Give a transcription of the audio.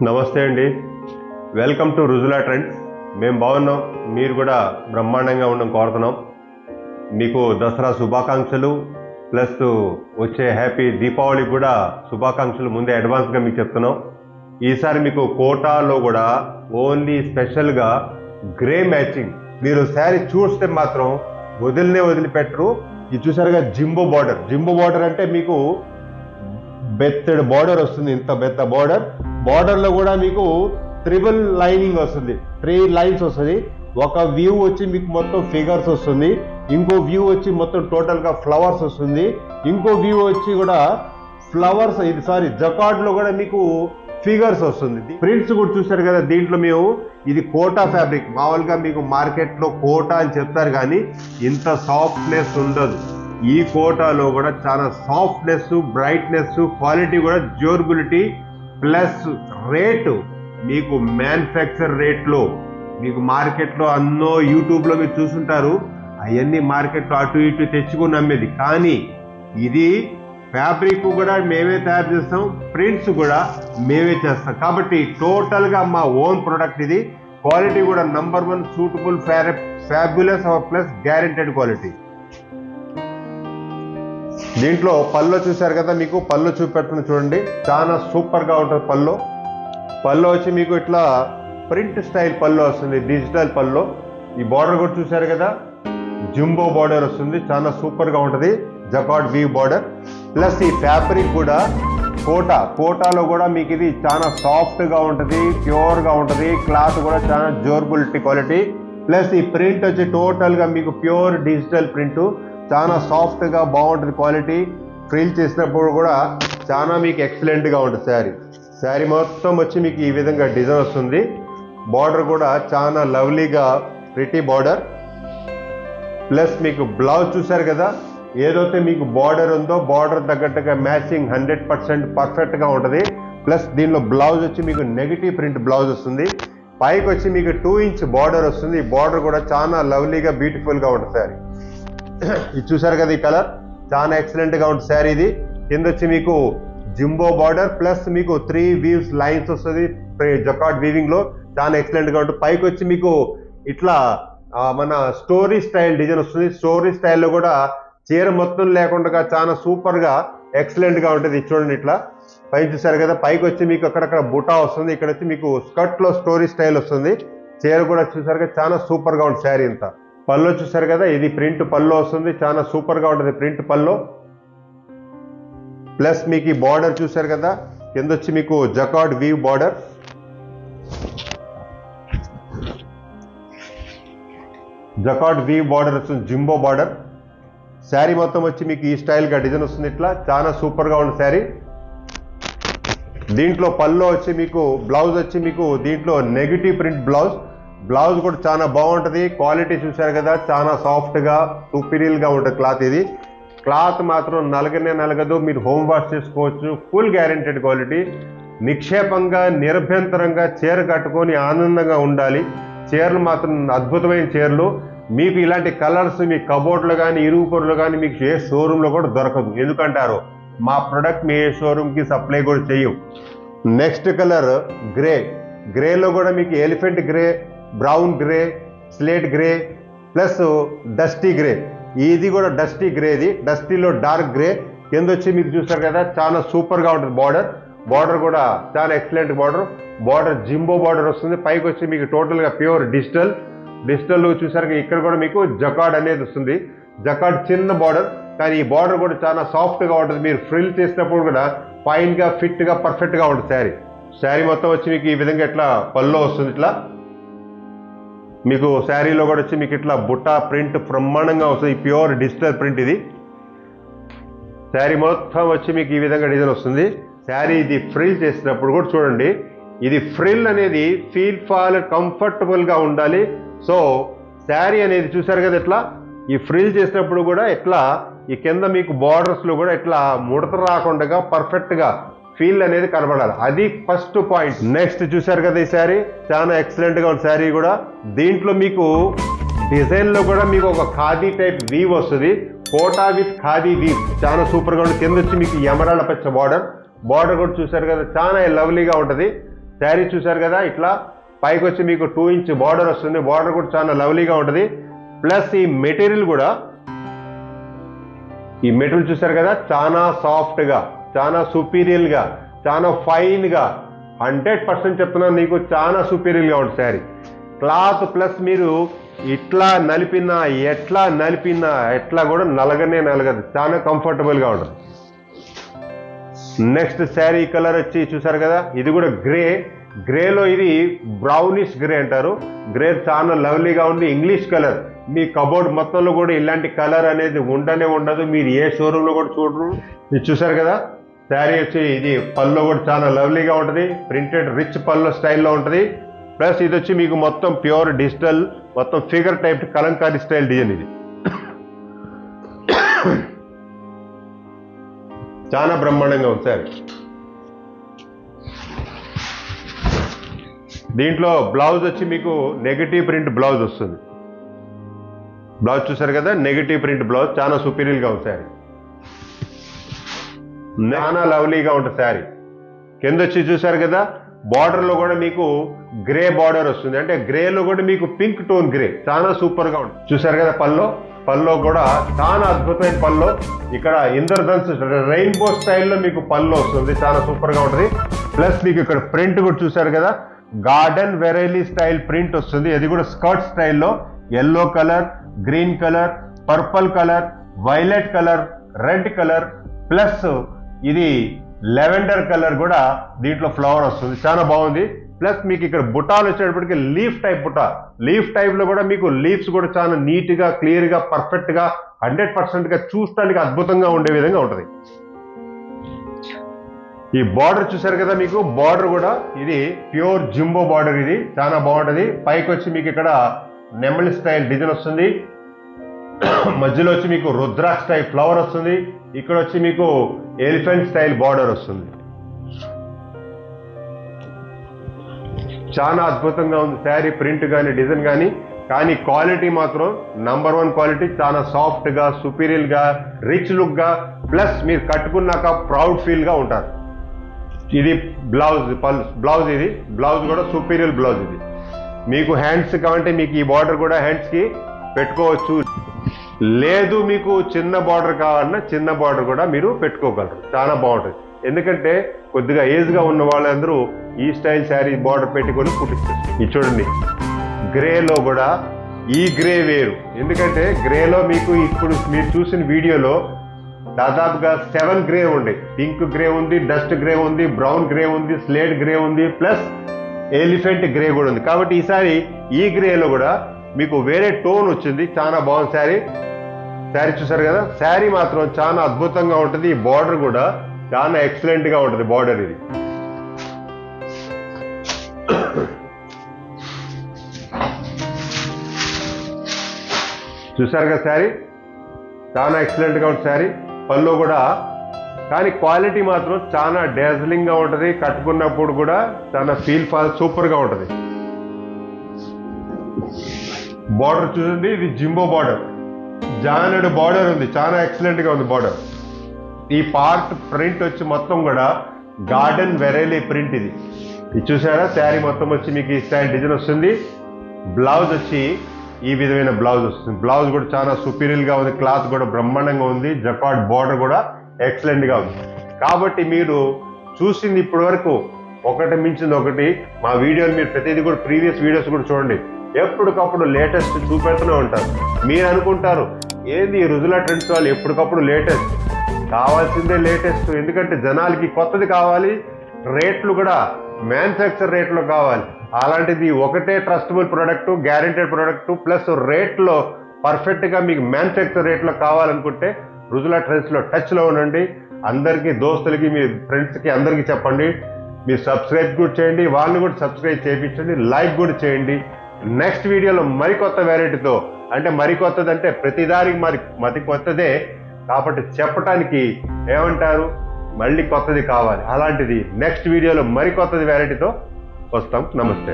నమస్తే అండి, welcome to Rujula trends. మేము బాగున్నాం, మీరు కూడా బ్రహ్మాండంగా ఉండడం కోరుతున్నాం. మీకు దసరా శుభాకాంక్షలు ప్లస్ వచ్చే హ్యాపీ దీపావళి కూడా శుభాకాంక్షలు ముందే అడ్వాన్స్గా మీకు చెప్తున్నాం. ఈసారి మీకు కోటాలో కూడా ఓన్లీ స్పెషల్గా గ్రే మ్యాచింగ్. మీరు శారీ చూస్తే మాత్రం వదిలిపెట్టరు. ఇది చూసారుగా జింబో బార్డర్ అంటే మీకు బెత్తడి బార్డర్ వస్తుంది. ఇంత పెద్ద బార్డర్లో కూడా మీకు ట్రిపుల్ లైనింగ్ వస్తుంది, 3 లైన్స్ వస్తుంది. ఒక వ్యూ వచ్చి మీకు మొత్తం ఫిగర్స్ వస్తుంది, ఇంకో వ్యూ వచ్చి మొత్తం టోటల్గా ఫ్లవర్స్ వస్తుంది, ఇంకో వ్యూ వచ్చి కూడా ఫ్లవర్స్ జకార్డ్లో కూడా మీకు ఫిగర్స్ వస్తుంది. ప్రింట్స్ కూడా చూసారు కదా. దీంట్లో మేము ఇది కోటా ఫ్యాబ్రిక్. మామూలుగా మీకు మార్కెట్లో కోటా అని చెప్తారు కానీ ఇంత సాఫ్ట్నెస్ ఉండదు. ఈ కోటాలో కూడా చాలా సాఫ్ట్నెస్, బ్రైట్నెస్, క్వాలిటీ కూడా డ్యూరబిలిటీ ప్లస్ రేటు మీకు మ్యానుఫ్యాక్చర్ రేట్లో మీకు మార్కెట్లో అన్నో యూట్యూబ్లో మీరు చూసుంటారు. అవన్నీ మార్కెట్లో అటు ఇటు తెచ్చుకుని అమ్మేది. కానీ ఇది ఫ్యాబ్రిక్ కూడా మేమే తయారు చేస్తాం, ప్రింట్స్ కూడా మేమే చేస్తాం. కాబట్టి టోటల్గా మా ఓన్ ప్రొడక్ట్. ఇది క్వాలిటీ కూడా number 1 suitable fabulous plus guaranteed quality. దీంట్లో పళ్ళు చూసారు కదా. మీకు పళ్ళు చూపెడుతుంది చూడండి, చాలా సూపర్గా ఉంటుంది. పళ్ళు వచ్చి మీకు ఇట్లా ప్రింట్ స్టైల్ పళ్ళు వస్తుంది, డిజిటల్ పళ్ళు. ఈ బార్డర్ కూడా చూసారు కదా, జింబో బార్డర్ వస్తుంది, చాలా సూపర్గా ఉంటుంది. జకార్డ్ వీవ్ బార్డర్ ప్లస్ ఈ ఫ్యాబ్రిక్ కూడా కోటాలో కూడా మీకు ఇది చాలా సాఫ్ట్గా ఉంటుంది, ప్యూర్గా ఉంటుంది. క్లాత్ కూడా చాలా డ్యూరబిలిటీ క్వాలిటీ ప్లస్ ఈ ప్రింట్ వచ్చి టోటల్గా మీకు ప్యూర్ డిజిటల్ ప్రింట్, చాలా సాఫ్ట్గా బాగుంటుంది క్వాలిటీ. ఫ్రిల్ చేసినప్పుడు కూడా చాలా మీకు ఎక్సలెంట్గా ఉంటుంది. శారీ మొత్తం వచ్చి మీకు ఈ విధంగా డిజైన్ వస్తుంది. బార్డర్ కూడా చాలా లవ్లీగా ప్రిటీ బార్డర్ ప్లస్ మీకు బ్లౌజ్ చూసారు కదా. ఏదైతే మీకు బార్డర్ ఉందో బార్డర్ తగ్గట్టుగా మ్యాచింగ్ 100% పర్ఫెక్ట్గా ఉంటుంది. ప్లస్ దీనిలో బ్లౌజ్ వచ్చి మీకు నెగిటివ్ ప్రింట్ బ్లౌజ్ వస్తుంది. పైకి వచ్చి మీకు 2 ఇంచ్ బార్డర్ వస్తుంది. ఈ బార్డర్ కూడా చాలా లవ్లీగా బ్యూటిఫుల్గా ఉంటుంది. శారీ ఇది చూసారు కదా, ఈ కలర్ చాలా ఎక్సలెంట్గా ఉంటుంది శారీ. ఇది కింద వచ్చి మీకు జింబో బార్డర్ ప్లస్ మీకు 3 వీవ్స్ లైన్స్ వస్తుంది. జకార్డ్ వీవింగ్ లో చాలా ఎక్సలెంట్గా ఉంటుంది. పైకి వచ్చి మీకు ఇట్లా మన స్టోరీ స్టైల్ డిజైన్ వస్తుంది. స్టోరీ స్టైల్లో కూడా చీర మొత్తం లేకుండా చాలా సూపర్గా ఎక్సలెంట్గా ఉంటుంది. చూడండి ఇట్లా పైన చూసారు కదా. పైకి వచ్చి మీకు అక్కడక్కడ బుటా వస్తుంది. ఇక్కడ వచ్చి మీకు స్కర్ట్లో స్టోరీ స్టైల్ వస్తుంది. చీర కూడా చూసారు కదా, చాలా సూపర్గా ఉంటుంది శారీ అంతా. పళ్ళు చూసారు కదా, ఇది ప్రింట్ పళ్ళు వస్తుంది, చాలా సూపర్గా ఉంటుంది ప్రింట్ పళ్ళు. ప్లస్ మీకు ఈ బార్డర్ చూసారు కదా, కింద వచ్చి మీకు జకార్డ్ వీవ్ బార్డర్. వస్తుంది, జింబో బార్డర్. శారీ మొత్తం వచ్చి మీకు ఈ స్టైల్గా డిజైన్ వస్తుంది. ఇట్లా చాలా సూపర్గా ఉంటుంది శారీ. దీంట్లో పళ్ళు వచ్చి మీకు బ్లౌజ్ వచ్చి మీకు దీంట్లో నెగిటివ్ ప్రింట్ బ్లౌజ్ కూడా చాలా బాగుంటుంది. క్వాలిటీ చూసారు కదా, చాలా సాఫ్ట్గా సుపీరియర్గా ఉంటుంది క్లాత్. ఇది క్లాత్ మాత్రం నలగదు, మీరు హోమ్ వాష్ చేసుకోవచ్చు. Full guaranteed quality. నిక్షేపంగా నిరభ్యంతరంగా చీర కట్టుకొని ఆనందంగా ఉండాలి. చీరలు మాత్రం అద్భుతమైన చీరలు. మీకు ఇలాంటి కలర్స్ మీ కబోర్డ్లో కానీ ఇరుగుపొరులో కానీ మీకు ఏ షోరూంలో కూడా దొరకదు. ఎందుకంటారు, మా ప్రొడక్ట్ మీ ఏ షోరూమ్కి సప్లై కూడా చేయం. నెక్స్ట్ కలర్ గ్రేలో కూడా మీకు elephant grey, brown grey, slate grey plus dusty grey. ఇది కూడా డస్టీ గ్రేది, డస్టీలో డార్క్ గ్రే. కింద వచ్చి మీకు చూసారు కదా, చాలా సూపర్గా ఉంటుంది. బార్డర్ కూడా చాలా ఎక్సలెంట్ బార్డర్ జింబో బార్డర్ వస్తుంది. పైకి వచ్చి మీకు టోటల్గా ప్యూర్ డిజిటల్ చూసారు. ఇక్కడ కూడా మీకు జకార్డ్ అనేది వస్తుంది. జకార్డ్ చిన్న బార్డర్, కానీ ఈ బార్డర్ కూడా చాలా సాఫ్ట్గా ఉంటుంది. మీరు ఫ్రిల్ చేసినప్పుడు కూడా ఫైన్గా ఫిట్గా పర్ఫెక్ట్గా ఉంటుంది శారీ మొత్తం వచ్చి మీకు ఈ విధంగా ఇట్లా పళ్ళు వస్తుంది. ఇట్లా మీకు శారీలో కూడా వచ్చి మీకు ఇట్లా బుట్ట ప్రింట్ బ్రహ్మాండంగా వస్తుంది. ప్యూర్ డిజిటల్ ప్రింట్ ఇది. శారీ మొత్తం వచ్చి మీకు ఈ విధంగా డిజైన్ వస్తుంది. శారీ ఇది ఫ్రిల్ చేసినప్పుడు కూడా చూడండి, ఇది ఫ్రిల్ అనేది ఫాల్ కంఫర్టబుల్గా ఉండాలి. సో శారీ అనేది చూసారు కదా, ఇట్లా ఈ ఫ్రిల్ చేసినప్పుడు కూడా ఇట్లా ఈ కింద మీకు బార్డర్స్లో కూడా ఇట్లా ముడత రాకుండా పర్ఫెక్ట్గా ఫీల్ అనేది కనబడాలి. అది ఫస్ట్ పాయింట్. నెక్స్ట్ చూసారు కదా, ఈ శారీ చాలా ఎక్సలెంట్గా ఉంది శారీ కూడా. దీంట్లో మీకు డిజైన్లో కూడా మీకు ఒక ఖాదీ టైప్ వీవ్ వస్తుంది. కోటా విత్ ఖాదీ వీవ్ చాలా సూపర్గా ఉంటుంది. కింద వచ్చి మీకు ఎమరాల్డ్ పచ్చ బార్డర్ కూడా చూసారు కదా, చాలా లవ్లీగా ఉంటుంది. శారీ చూసారు కదా, ఇట్లా పైకి వచ్చి మీకు 2 ఇంచ్ బార్డర్ వస్తుంది. బార్డర్ కూడా చాలా లవ్లీగా ఉంటుంది. ప్లస్ ఈ మెటీరియల్ కూడా, ఈ మెటీరియల్ చూసారు కదా, చాలా సాఫ్ట్గా, చాలా సుపీరియర్గా, చాలా ఫైన్గా, 100% చెప్తున్నాను నీకు, చాలా సుపీరియర్గా ఉంటుంది శారీ. క్లాత్ ప్లస్ మీరు ఇట్లా నలిపినా ఎట్లా కూడా నలగదు, చాలా కంఫర్టబుల్గా ఉంటుంది. నెక్స్ట్ శారీ కలర్ వచ్చి చూసారు కదా, ఇది కూడా గ్రేలో ఇది బ్రౌనిష్ గ్రే అంటారు. గ్రే చాలా లవ్లీగా ఉంది. English colour. మీ కబోర్డ్ మొత్తంలో కూడా ఇలాంటి కలర్ అనేది ఉండదు. మీరు ఏ షోరూంలో కూడా చూడరు. ఇది చూసారు కదా, శారీ వచ్చి ఇది పల్లో కూడా చాలా లవ్లీగా ఉంటుంది. ప్రింటెడ్ రిచ్ పల్లో స్టైల్లో ఉంటుంది. ప్లస్ ఇది వచ్చి మీకు మొత్తం ప్యూర్ డిజిటల్, మొత్తం figure type Kalamkari style design. ఇది చాలా బ్రహ్మాండంగా ఉంది సార్. దీంట్లో బ్లౌజ్ వచ్చి మీకు నెగటివ్ ప్రింట్ బ్లౌజ్ వస్తుంది. బ్లౌజ్ చూసారు కదా, నెగటివ్ ప్రింట్ బ్లౌజ్, చాలా సుపీరియర్గా ఉంది శారీ. చాలా లవ్లీగా ఉంటుంది శారీ. కింద వచ్చి చూసారు కదా, బార్డర్లో కూడా మీకు గ్రే బార్డర్ వస్తుంది. అంటే గ్రేలో కూడా మీకు పింక్ టోన్ గ్రే, చాలా సూపర్గా ఉంటుంది. చూసారు కదా, పల్లో కూడా చాలా అద్భుతమైన పల్లో. ఇక్కడ ఇంద్రధనుసు రెయిన్బో స్టైల్లో మీకు పల్లో వస్తుంది, చాలా సూపర్గా ఉంటుంది. ప్లస్ మీకు ఇక్కడ ప్రింట్ కూడా చూసారు కదా, గార్డెన్ వెరైలీ స్టైల్ ప్రింట్ వస్తుంది. అది కూడా స్కర్ట్ స్టైల్లో yellow colour, green colour, purple colour, violet colour, red colour, plus ఇది లెవెండర్ కలర్ కూడా దీంట్లో ఫ్లవర్ వస్తుంది, చాలా బాగుంది. ప్లస్ మీకు ఇక్కడ బుటాలు వచ్చేటప్పటికి లీఫ్ టైప్ బుటా. లీఫ్ టైప్ లో కూడా మీకు లీవ్స్ కూడా చాలా నీట్ గా, క్లియర్ గా, పర్ఫెక్ట్ గా, 100% గా చూడటానికి అద్భుతంగా ఉండే విధంగా ఉంటుంది. ఈ బార్డర్ చూసారు కదా, మీకు బార్డర్ కూడా ఇది ప్యూర్ జింబో బార్డర్. ఇది చాలా బాగుంటుంది. పైకి వచ్చి మీకు ఇక్కడ నెమలి స్టైల్ డిజైన్ వస్తుంది. మధ్యలో వచ్చి మీకు రుద్రాక్ష టైప్ ఫ్లవర్ వస్తుంది. ఇక్కడ వచ్చి మీకు ఎలిఫెంట్ స్టైల్ బార్డర్ వస్తుంది. చాలా అద్భుతంగా ఉంది శారీ, ప్రింట్ కానీ డిజైన్ కానీ క్వాలిటీ మాత్రం నంబర్ 1 క్వాలిటీ. చాలా సాఫ్ట్ గా, సుపీరియర్ గా, రిచ్ లుక్ గా, ప్లస్ మీరు కట్టుకున్నాక ప్రౌడ్ ఫీల్ గా ఉంటారు. ఇది బ్లౌజ్ ఇది బ్లౌజ్ కూడా సుపీరియర్ బ్లౌజ్. ఇది మీకు హ్యాండ్స్ కావాలంటే మీకు ఈ బార్డర్ కూడా హ్యాండ్స్ కి పెట్టుకోవచ్చు. లేదు మీకు చిన్న బార్డర్ కావాలన్నా చిన్న బార్డర్ కూడా మీరు పెట్టుకోగలరు, చాలా బాగుంటుంది. ఎందుకంటే కొద్దిగా ఏజ్ గా ఉన్న వాళ్ళందరూ ఈ స్టైల్ శారీ బార్డర్ పెట్టుకొని కుట్టిస్తారు. ఇది చూడండి, గ్రేలో కూడా ఈ గ్రే వేరు. ఎందుకంటే గ్రేలో మీకు ఇప్పుడు మీరు చూసిన వీడియోలో దాదాపుగా 7 గ్రే ఉండే. పింక్ గ్రే ఉంది, డస్ట్ గ్రే ఉంది, బ్రౌన్ గ్రే ఉంది, స్లేట్ గ్రే ఉంది, ప్లస్ ఎలిఫెంట్ గ్రే కూడా ఉంది. కాబట్టి ఈసారి ఈ గ్రేలో కూడా మీకు వేరే టోన్ వచ్చింది, చాలా బాగుంది శారీ. చూసారు కదా, శారీ మాత్రం చాలా అద్భుతంగా ఉంటుంది. ఈ బార్డర్ కూడా చాలా ఎక్సలెంట్ గా ఉంటుంది బార్డర్. ఇది చూసారు కదా, శారీ చాలా ఎక్సలెంట్ గా ఉంటుంది శారీ. పళ్ళు కూడా కానీ క్వాలిటీ మాత్రం చాలా డాజ్లింగ్ గా ఉంటుంది. కట్టుకున్నప్పుడు కూడా చాలా సూపర్ గా ఉంటుంది. బార్డర్ చూడండి, ఇది జింబో బార్డర్, జానెడ్ బార్డర్ ఉంది, చాలా ఎక్సలెంట్ గా ఉంది బార్డర్. ఈ పార్ట్ ప్రింట్ వచ్చి మొత్తం కూడా గార్డెన్ వెరైలీ ప్రింట్. ఇది చూసారా, శారీ మొత్తం వచ్చి మీకు ఈ స్టైల్ డిజైన్ వస్తుంది. బ్లౌజ్ వచ్చి ఈ విధమైన బ్లౌజ్ వస్తుంది. బ్లౌజ్ కూడా చాలా సుపీరియర్ గా ఉంది. క్లాత్ కూడా బ్రహ్మాండంగా ఉంది. జకార్డ్ బార్డర్ కూడా ఎక్సలెంట్ గా ఉంది. కాబట్టి మీరు చూసింది ఇప్పటి వరకు ఒకటి మించింది ఒకటి. మా వీడియోలు మీరు ప్రతిదీ కూడా ప్రీవియస్ వీడియోస్ కూడా చూడండి. ఎప్పటికప్పుడు లేటెస్ట్ చూపెడుతూనే ఉంటారు. మీరు అనుకుంటారు ఏంది రుజులా ట్రెండ్స్ వాళ్ళు ఎప్పటికప్పుడు లేటెస్ట్. కావాల్సిందే లేటెస్ట్. ఎందుకంటే జనాలకి కొత్తది కావాలి, రేట్లు కూడా మ్యానుఫ్యాక్చర్ రేట్లో కావాలి. అలాంటిది ఒకటే trustable product, guaranteed product, plus రేట్లో పర్ఫెక్ట్గా మీకు మ్యానుఫ్యాక్చర్ రేట్లో కావాలనుకుంటే రుజులా ట్రెండ్స్లో టచ్లో ఉండండి. అందరికీ, దోస్తులకి, మీ ఫ్రెండ్స్కి అందరికీ చెప్పండి. మీరు సబ్స్క్రైబ్ కూడా చేయండి, వాళ్ళని కూడా సబ్స్క్రైబ్ చేయించండి, లైక్ కూడా చేయండి. నెక్స్ట్ వీడియోలో మరికొత్త వెరైటీతో, అంటే మరికొత్తది అంటే ప్రతిదానికి మరి కొత్తదే కాబట్టి చెప్పటానికి ఏమంటారు, మళ్ళీ కొత్తది కావాలి. అలాంటిది నెక్స్ట్ వీడియోలో మరికొత్తది వెరైటీతో వస్తాం. నమస్తే.